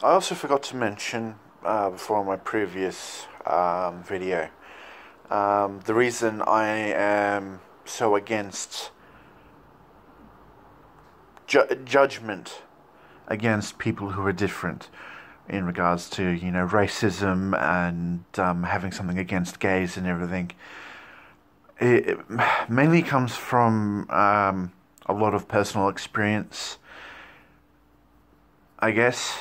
I also forgot to mention before my previous video the reason I am so against judgment against people who are different in regards to racism and having something against gays and everything. It mainly comes from a lot of personal experience, I guess.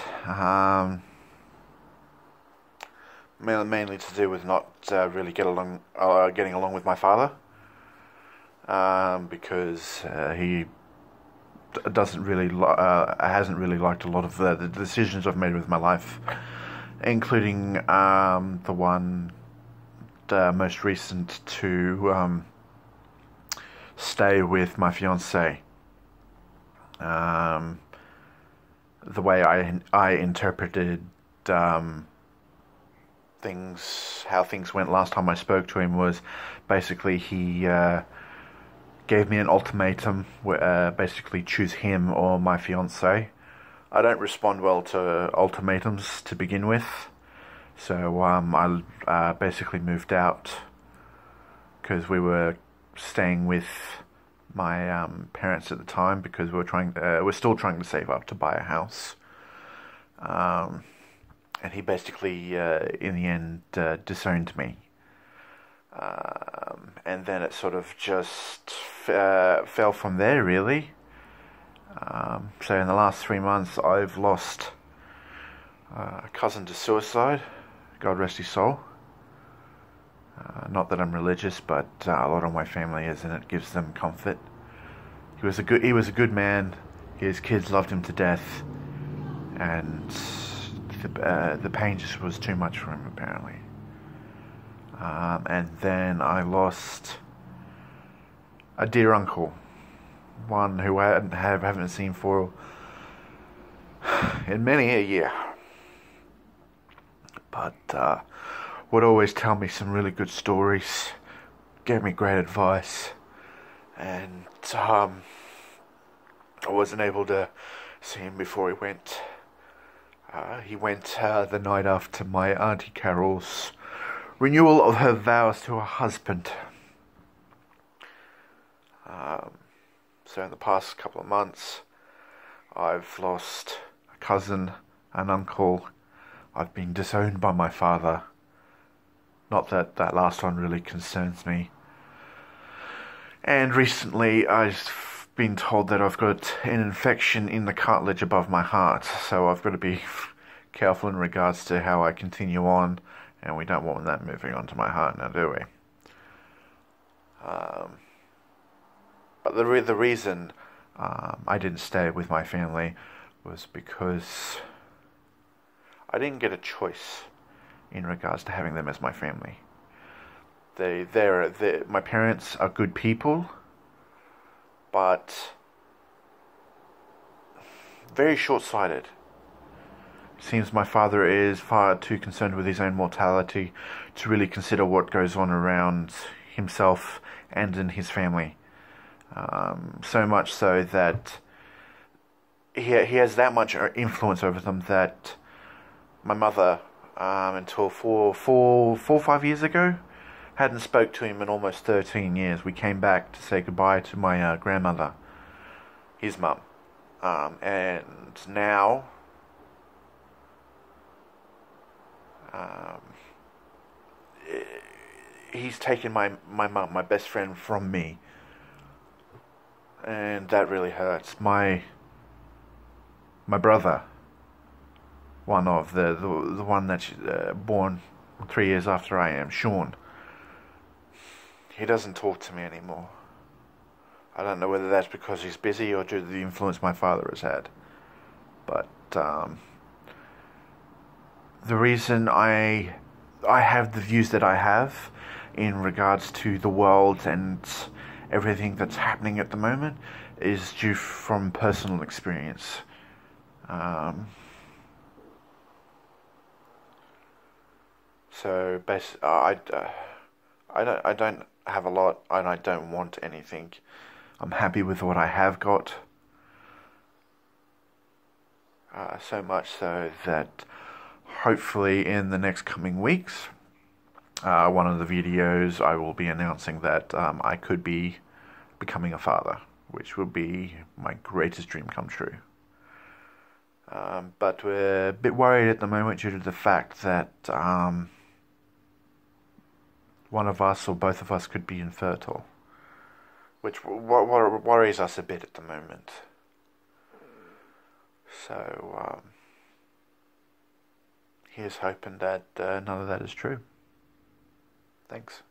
Mainly to do with not really getting along with my father, because he doesn't really hasn't really liked a lot of the decisions I've made with my life, including the one most recent to stay with my fiance. The way I interpreted how things went last time I spoke to him was basically he gave me an ultimatum, basically choose him or my fiance. I don't respond well to ultimatums to begin with, so I basically moved out because we were staying with my parents at the time because we're still trying to save up to buy a house. And he basically, in the end, disowned me. And then it sort of just fell from there, really. So in the last 3 months, I've lost a cousin to suicide. God rest his soul. Not that I'm religious, but a lot of my family is, and it gives them comfort. He was a good man. His kids loved him to death, and the pain just was too much for him, apparently. And then I lost a dear uncle, one who I haven't seen for in many a year, but would always tell me some really good stories, gave me great advice, and I wasn't able to see him before he went. He went the night after my Auntie Carol's renewal of her vows to her husband. So in the past couple of months, I've lost a cousin, an uncle. I've been disowned by my father. Not that that last one really concerns me. And recently, I've been told that I've got an infection in the cartilage above my heart, so I've got to be careful in regards to how I continue on, and we don't want that moving on to my heart now, do we? But the reason I didn't stay with my family was because I didn't get a choice in regards to having them as my family. My parents are good people, but very short-sighted. Seems my father is far too concerned with his own mortality to really consider what goes on around himself and in his family. So much so that he has that much influence over them that my mother, until 5 years ago, hadn't spoke to him in almost 13 years. We came back to say goodbye to my grandmother, his mum, and now he's taken my mum, my best friend, from me, and that really hurts. My brother, one of the one that's born 3 years after I am, Sean. He doesn't talk to me anymore. I don't know whether that's because he's busy or due to the influence my father has had. But the reason I have the views that I have in regards to the world and everything that's happening at the moment is due from personal experience. So I don't have a lot, and I don't want anything. I'm happy with what I have got. So much so that hopefully in the next coming weeks, one of the videos I will be announcing that I could be becoming a father, which would be my greatest dream come true. But we're a bit worried at the moment due to the fact that one of us or both of us could be infertile, which worries us a bit at the moment. So here's hoping that none of that is true. Thanks.